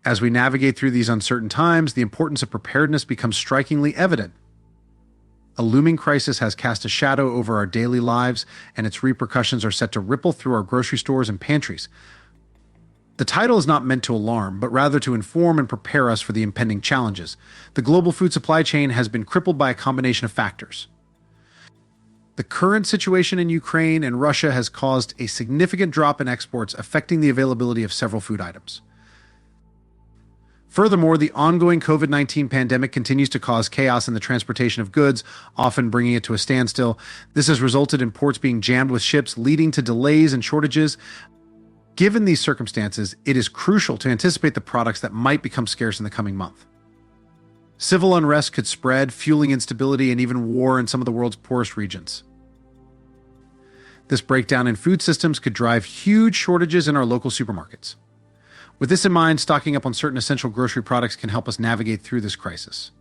As we navigate through these uncertain times, the importance of preparedness becomes strikingly evident. A looming crisis has cast a shadow over our daily lives, and its repercussions are set to ripple through our grocery stores and pantries. The title is not meant to alarm, but rather to inform and prepare us for the impending challenges. The global food supply chain has been crippled by a combination of factors. The current situation in Ukraine and Russia has caused a significant drop in exports, affecting the availability of several food items. Furthermore, the ongoing COVID-19 pandemic continues to cause chaos in the transportation of goods, often bringing it to a standstill. This has resulted in ports being jammed with ships, leading to delays and shortages. Given these circumstances, it is crucial to anticipate the products that might become scarce in the coming month. Civil unrest could spread, fueling instability and even war in some of the world's poorest regions. This breakdown in food systems could drive huge shortages in our local supermarkets. With this in mind, stocking up on certain essential grocery products can help us navigate through this crisis.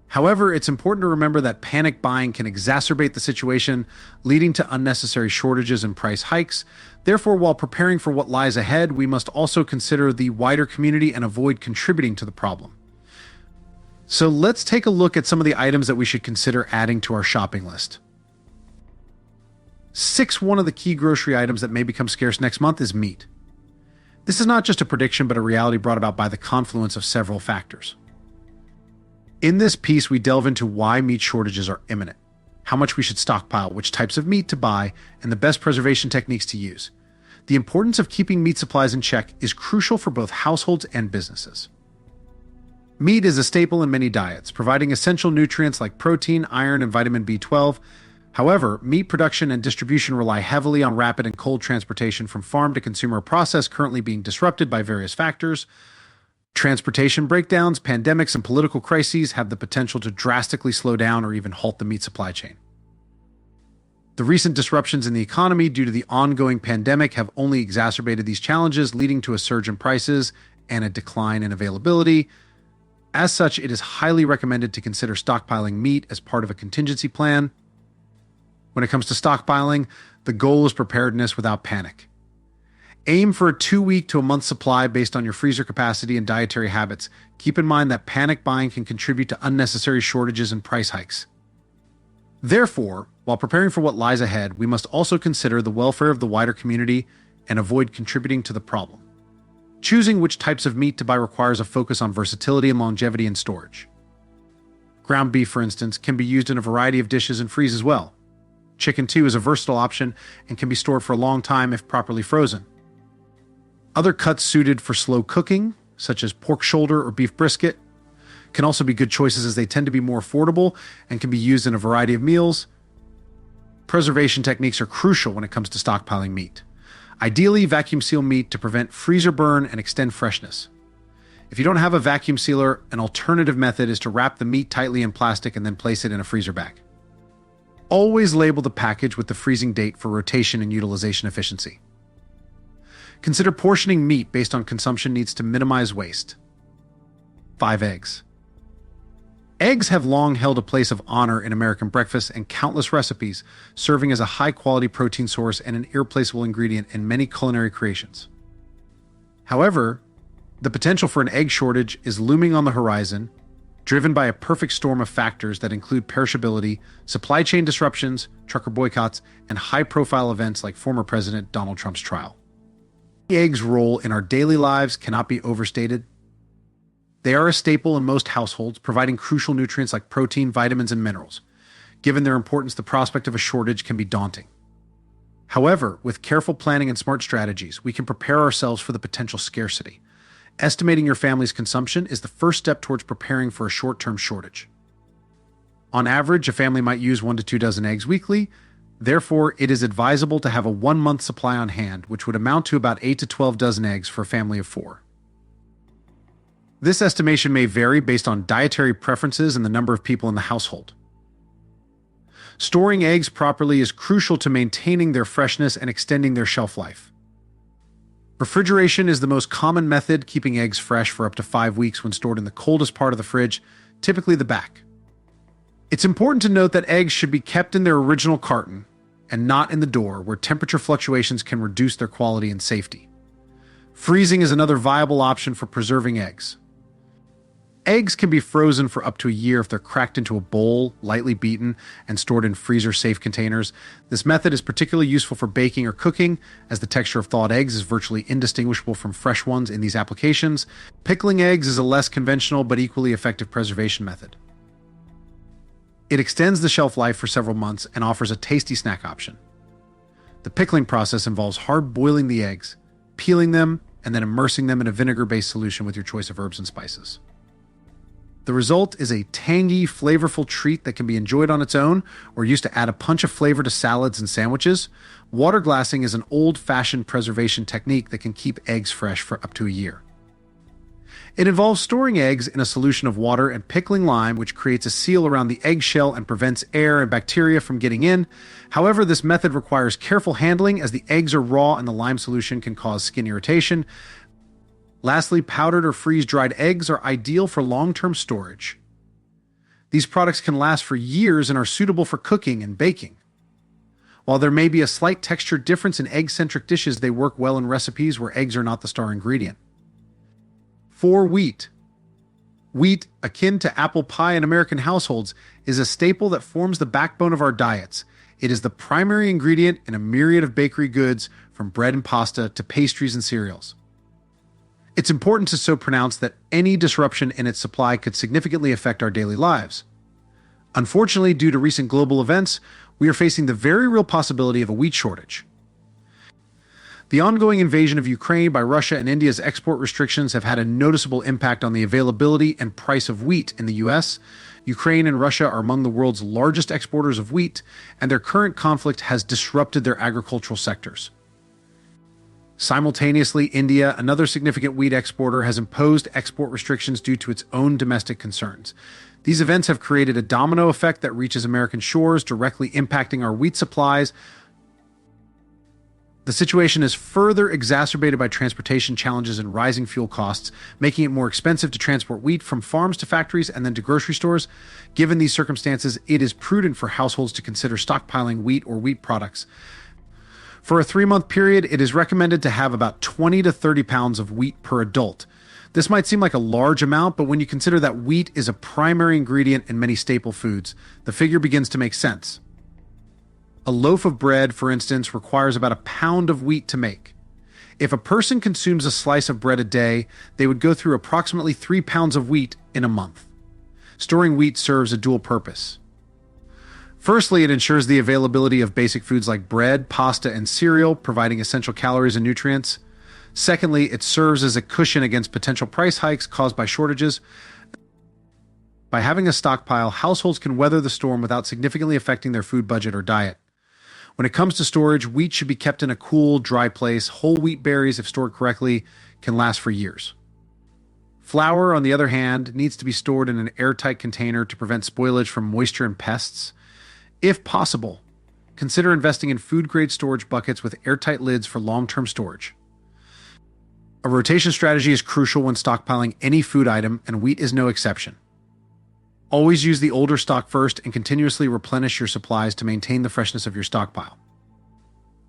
However, it's important to remember that panic buying can exacerbate the situation, leading to unnecessary shortages and price hikes. Therefore, while preparing for what lies ahead, we must also consider the wider community and avoid contributing to the problem. So let's take a look at some of the items that we should consider adding to our shopping list. One of the key grocery items that may become scarce next month is meat. This is not just a prediction, but a reality brought about by the confluence of several factors. In this piece, we delve into why meat shortages are imminent, how much we should stockpile, which types of meat to buy, and the best preservation techniques to use. The importance of keeping meat supplies in check is crucial for both households and businesses. Meat is a staple in many diets, providing essential nutrients like protein, iron, and vitamin B12. However, meat production and distribution rely heavily on rapid and cold transportation from farm to consumer, process currently being disrupted by various factors. Transportation breakdowns, pandemics, and political crises have the potential to drastically slow down or even halt the meat supply chain. The recent disruptions in the economy due to the ongoing pandemic have only exacerbated these challenges, leading to a surge in prices and a decline in availability. As such, it is highly recommended to consider stockpiling meat as part of a contingency plan. When it comes to stockpiling, the goal is preparedness without panic. Aim for a 2-week to a month supply based on your freezer capacity and dietary habits. Keep in mind that panic buying can contribute to unnecessary shortages and price hikes. Therefore, while preparing for what lies ahead, we must also consider the welfare of the wider community and avoid contributing to the problem. Choosing which types of meat to buy requires a focus on versatility and longevity in storage. Ground beef, for instance, can be used in a variety of dishes and freeze as well. Chicken, too, is a versatile option and can be stored for a long time if properly frozen. Other cuts suited for slow cooking, such as pork shoulder or beef brisket, can also be good choices as they tend to be more affordable and can be used in a variety of meals. Preservation techniques are crucial when it comes to stockpiling meat. Ideally, vacuum seal meat to prevent freezer burn and extend freshness. If you don't have a vacuum sealer, an alternative method is to wrap the meat tightly in plastic and then place it in a freezer bag. Always label the package with the freezing date for rotation and utilization efficiency. Consider portioning meat based on consumption needs to minimize waste. 5 eggs. Eggs have long held a place of honor in American breakfast and countless recipes, serving as a high-quality protein source and an irreplaceable ingredient in many culinary creations. However, the potential for an egg shortage is looming on the horizon, driven by a perfect storm of factors that include perishability, supply chain disruptions, trucker boycotts, and high-profile events like former President Donald Trump's trial. Eggs' role in our daily lives cannot be overstated. They are a staple in most households, providing crucial nutrients like protein, vitamins, and minerals. Given their importance, the prospect of a shortage can be daunting. However, with careful planning and smart strategies, we can prepare ourselves for the potential scarcity. Estimating your family's consumption is the first step towards preparing for a short-term shortage. On average, a family might use 1 to 2 dozen eggs weekly. Therefore, it is advisable to have a 1-month supply on hand, which would amount to about 8 to 12 dozen eggs for a family of 4. This estimation may vary based on dietary preferences and the number of people in the household. Storing eggs properly is crucial to maintaining their freshness and extending their shelf life. Refrigeration is the most common method, keeping eggs fresh for up to 5 weeks when stored in the coldest part of the fridge, typically the back. It's important to note that eggs should be kept in their original carton and not in the door, where temperature fluctuations can reduce their quality and safety. Freezing is another viable option for preserving eggs. Eggs can be frozen for up to a year if they're cracked into a bowl, lightly beaten, and stored in freezer-safe containers. This method is particularly useful for baking or cooking, as the texture of thawed eggs is virtually indistinguishable from fresh ones in these applications. Pickling eggs is a less conventional but equally effective preservation method. It extends the shelf life for several months and offers a tasty snack option. The pickling process involves hard boiling the eggs, peeling them, and then immersing them in a vinegar-based solution with your choice of herbs and spices. The result is a tangy, flavorful treat that can be enjoyed on its own or used to add a punch of flavor to salads and sandwiches. Water glassing is an old-fashioned preservation technique that can keep eggs fresh for up to a year. It involves storing eggs in a solution of water and pickling lime, which creates a seal around the eggshell and prevents air and bacteria from getting in. However, this method requires careful handling as the eggs are raw and the lime solution can cause skin irritation. Lastly, powdered or freeze-dried eggs are ideal for long-term storage. These products can last for years and are suitable for cooking and baking. While there may be a slight texture difference in egg-centric dishes, they work well in recipes where eggs are not the star ingredient. For wheat. Wheat, akin to apple pie in American households, is a staple that forms the backbone of our diets. It is the primary ingredient in a myriad of bakery goods, from bread and pasta to pastries and cereals. It's important to so pronounce that any disruption in its supply could significantly affect our daily lives. Unfortunately, due to recent global events, we are facing the very real possibility of a wheat shortage. The ongoing invasion of Ukraine by Russia and India's export restrictions have had a noticeable impact on the availability and price of wheat in the U.S. Ukraine and Russia are among the world's largest exporters of wheat, and their current conflict has disrupted their agricultural sectors. Simultaneously, India, another significant wheat exporter, has imposed export restrictions due to its own domestic concerns. These events have created a domino effect that reaches American shores, directly impacting our wheat supplies. The situation is further exacerbated by transportation challenges and rising fuel costs, making it more expensive to transport wheat from farms to factories and then to grocery stores. Given these circumstances, it is prudent for households to consider stockpiling wheat or wheat products. For a 3-month period, it is recommended to have about 20 to 30 pounds of wheat per adult. This might seem like a large amount, but when you consider that wheat is a primary ingredient in many staple foods, the figure begins to make sense. A loaf of bread, for instance, requires about a pound of wheat to make. If a person consumes a slice of bread a day, they would go through approximately 3 pounds of wheat in a month. Storing wheat serves a dual purpose. Firstly, it ensures the availability of basic foods like bread, pasta, and cereal, providing essential calories and nutrients. Secondly, it serves as a cushion against potential price hikes caused by shortages. By having a stockpile, households can weather the storm without significantly affecting their food budget or diet. When it comes to storage, wheat should be kept in a cool, dry place. Whole wheat berries, if stored correctly, can last for years. Flour, on the other hand, needs to be stored in an airtight container to prevent spoilage from moisture and pests. If possible, consider investing in food-grade storage buckets with airtight lids for long-term storage. A rotation strategy is crucial when stockpiling any food item, and wheat is no exception. Always use the older stock first and continuously replenish your supplies to maintain the freshness of your stockpile.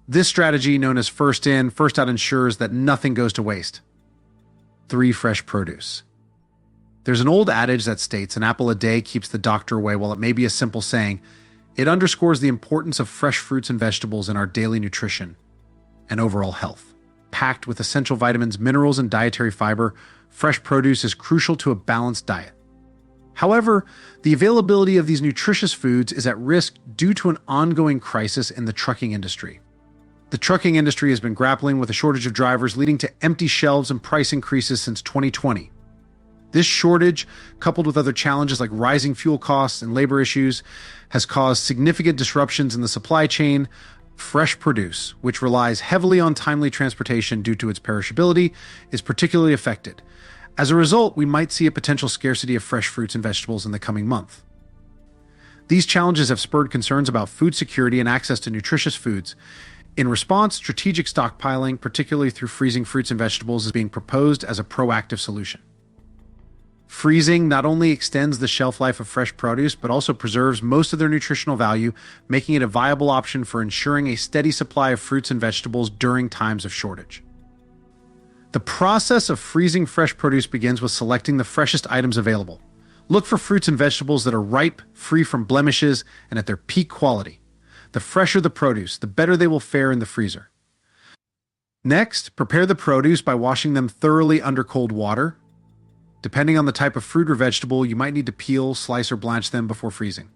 This strategy, known as first in, first out, ensures that nothing goes to waste. 3. Fresh produce. There's an old adage that states an apple a day keeps the doctor away. While it may be a simple saying, it underscores the importance of fresh fruits and vegetables in our daily nutrition and overall health. Packed with essential vitamins, minerals, and dietary fiber, fresh produce is crucial to a balanced diet. However, the availability of these nutritious foods is at risk due to an ongoing crisis in the trucking industry. The trucking industry has been grappling with a shortage of drivers, leading to empty shelves and price increases since 2020. This shortage, coupled with other challenges like rising fuel costs and labor issues, has caused significant disruptions in the supply chain. Fresh produce, which relies heavily on timely transportation due to its perishability, is particularly affected. As a result, we might see a potential scarcity of fresh fruits and vegetables in the coming month. These challenges have spurred concerns about food security and access to nutritious foods. In response, strategic stockpiling, particularly through freezing fruits and vegetables, is being proposed as a proactive solution. Freezing not only extends the shelf life of fresh produce, but also preserves most of their nutritional value, making it a viable option for ensuring a steady supply of fruits and vegetables during times of shortage. The process of freezing fresh produce begins with selecting the freshest items available. Look for fruits and vegetables that are ripe, free from blemishes, and at their peak quality. The fresher the produce, the better they will fare in the freezer. Next, prepare the produce by washing them thoroughly under cold water. Depending on the type of fruit or vegetable, you might need to peel, slice, or blanch them before freezing.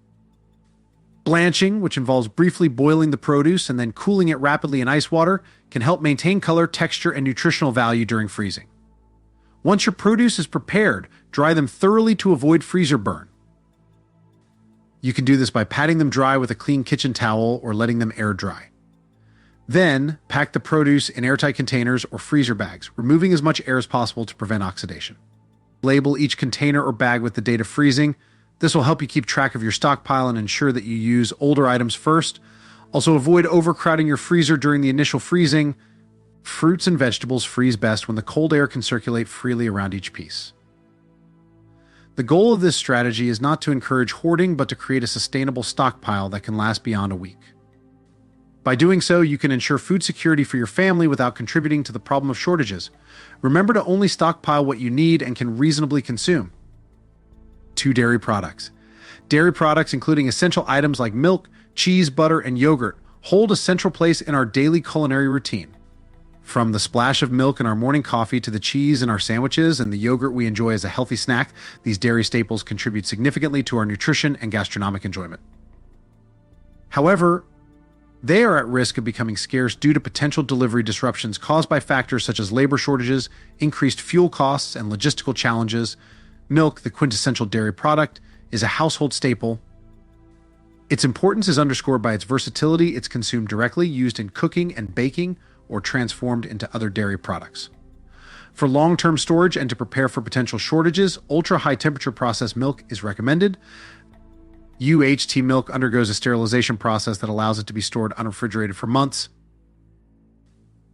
Blanching, which involves briefly boiling the produce and then cooling it rapidly in ice water, can help maintain color, texture, and nutritional value during freezing. Once your produce is prepared, dry them thoroughly to avoid freezer burn. You can do this by patting them dry with a clean kitchen towel or letting them air dry. Then, pack the produce in airtight containers or freezer bags, removing as much air as possible to prevent oxidation. Label each container or bag with the date of freezing. This will help you keep track of your stockpile and ensure that you use older items first. Also, avoid overcrowding your freezer during the initial freezing. Fruits and vegetables freeze best when the cold air can circulate freely around each piece. The goal of this strategy is not to encourage hoarding, but to create a sustainable stockpile that can last beyond a week. By doing so, you can ensure food security for your family without contributing to the problem of shortages. Remember to only stockpile what you need and can reasonably consume. 2 dairy products. Dairy products, including essential items like milk, cheese, butter, and yogurt, hold a central place in our daily culinary routine. From the splash of milk in our morning coffee to the cheese in our sandwiches and the yogurt we enjoy as a healthy snack, these dairy staples contribute significantly to our nutrition and gastronomic enjoyment. However, they are at risk of becoming scarce due to potential delivery disruptions caused by factors such as labor shortages, increased fuel costs, and logistical challenges. Milk, the quintessential dairy product, is a household staple. Its importance is underscored by its versatility. It's consumed directly, used in cooking and baking, or transformed into other dairy products. For long-term storage and to prepare for potential shortages, ultra-high temperature processed milk is recommended. UHT milk undergoes a sterilization process that allows it to be stored unrefrigerated for months.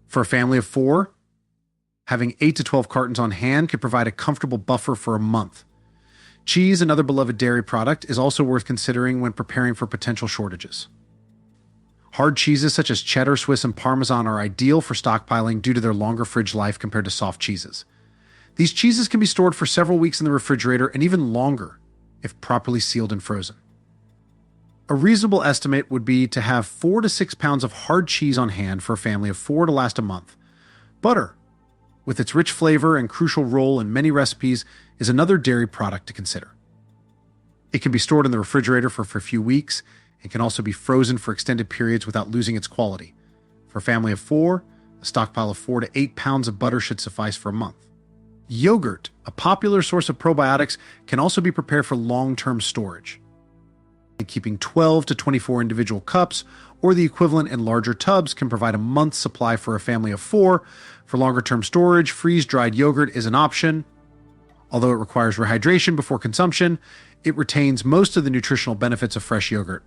For a family of 4, having 8 to 12 cartons on hand could provide a comfortable buffer for a month. Cheese, another beloved dairy product, is also worth considering when preparing for potential shortages. Hard cheeses such as cheddar, Swiss, and Parmesan are ideal for stockpiling due to their longer fridge life compared to soft cheeses. These cheeses can be stored for several weeks in the refrigerator and even longer if properly sealed and frozen. A reasonable estimate would be to have 4 to 6 pounds of hard cheese on hand for a family of 4 to last a month. Butter, with its rich flavor and crucial role in many recipes, is another dairy product to consider. It can be stored in the refrigerator for a few weeks and can also be frozen for extended periods without losing its quality. For a family of 4, a stockpile of 4 to 8 pounds of butter should suffice for a month. Yogurt, a popular source of probiotics, can also be prepared for long-term storage. Keeping 12 to 24 individual cups or the equivalent in larger tubs can provide a month's supply for a family of 4. For longer-term storage, freeze-dried yogurt is an option. Although it requires rehydration before consumption, it retains most of the nutritional benefits of fresh yogurt.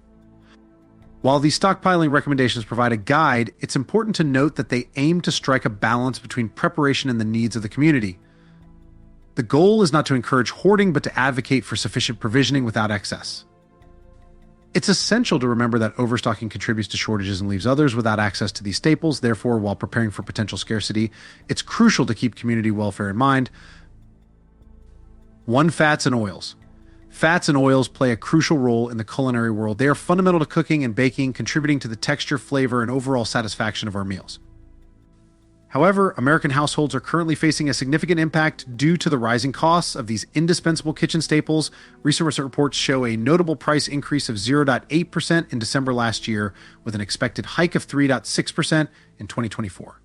While these stockpiling recommendations provide a guide, it's important to note that they aim to strike a balance between preparation and the needs of the community. The goal is not to encourage hoarding, but to advocate for sufficient provisioning without excess. It's essential to remember that overstocking contributes to shortages and leaves others without access to these staples. Therefore, while preparing for potential scarcity, it's crucial to keep community welfare in mind. 1. Fats and oils. Fats and oils play a crucial role in the culinary world. They are fundamental to cooking and baking, contributing to the texture, flavor, and overall satisfaction of our meals. However, American households are currently facing a significant impact due to the rising costs of these indispensable kitchen staples. Recent reports show a notable price increase of 0.8% in December last year, with an expected hike of 3.6% in 2024.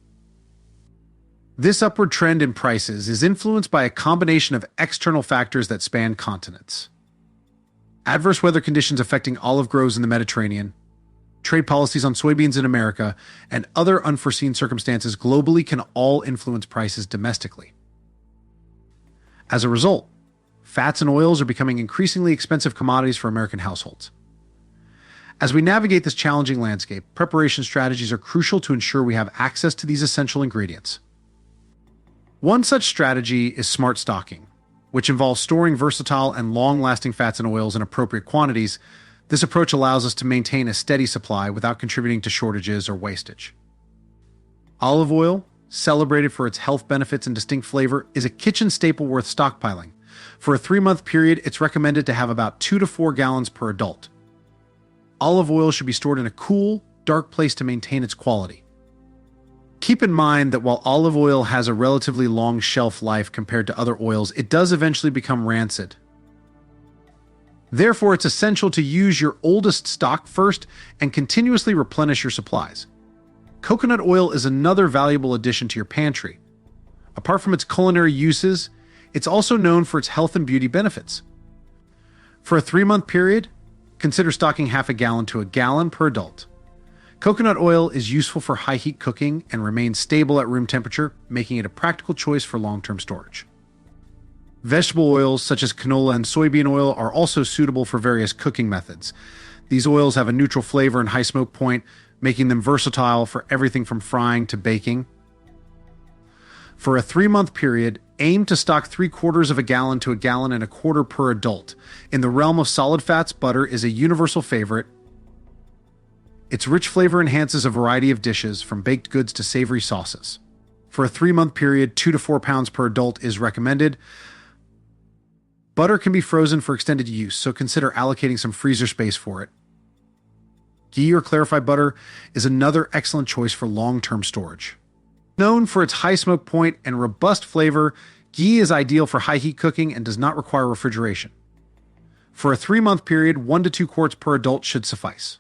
This upward trend in prices is influenced by a combination of external factors that span continents. Adverse weather conditions affecting olive groves in the Mediterranean, trade policies on soybeans in America, and other unforeseen circumstances globally can all influence prices domestically. As a result, fats and oils are becoming increasingly expensive commodities for American households. As we navigate this challenging landscape, preparation strategies are crucial to ensure we have access to these essential ingredients. One such strategy is smart stocking, which involves storing versatile and long-lasting fats and oils in appropriate quantities. This approach allows us to maintain a steady supply without contributing to shortages or wastage. Olive oil, celebrated for its health benefits and distinct flavor, is a kitchen staple worth stockpiling. For a 3-month period, it's recommended to have about 2 to 4 gallons per adult. Olive oil should be stored in a cool, dark place to maintain its quality. Keep in mind that while olive oil has a relatively long shelf life compared to other oils, it does eventually become rancid. Therefore, it's essential to use your oldest stock first and continuously replenish your supplies. Coconut oil is another valuable addition to your pantry. Apart from its culinary uses, it's also known for its health and beauty benefits. For a 3-month period, consider stocking half a gallon to a gallon per adult. Coconut oil is useful for high-heat cooking and remains stable at room temperature, making it a practical choice for long-term storage. Vegetable oils such as canola and soybean oil are also suitable for various cooking methods. These oils have a neutral flavor and high smoke point, making them versatile for everything from frying to baking. For a 3-month period, aim to stock 3/4 of a gallon to a gallon and a quarter per adult. In the realm of solid fats, butter is a universal favorite. Its rich flavor enhances a variety of dishes, from baked goods to savory sauces. For a 3-month period, 2 to 4 pounds per adult is recommended. Butter can be frozen for extended use, so consider allocating some freezer space for it. Ghee or clarified butter is another excellent choice for long-term storage. Known for its high smoke point and robust flavor, ghee is ideal for high-heat cooking and does not require refrigeration. For a 3-month period, 1 to 2 quarts per adult should suffice.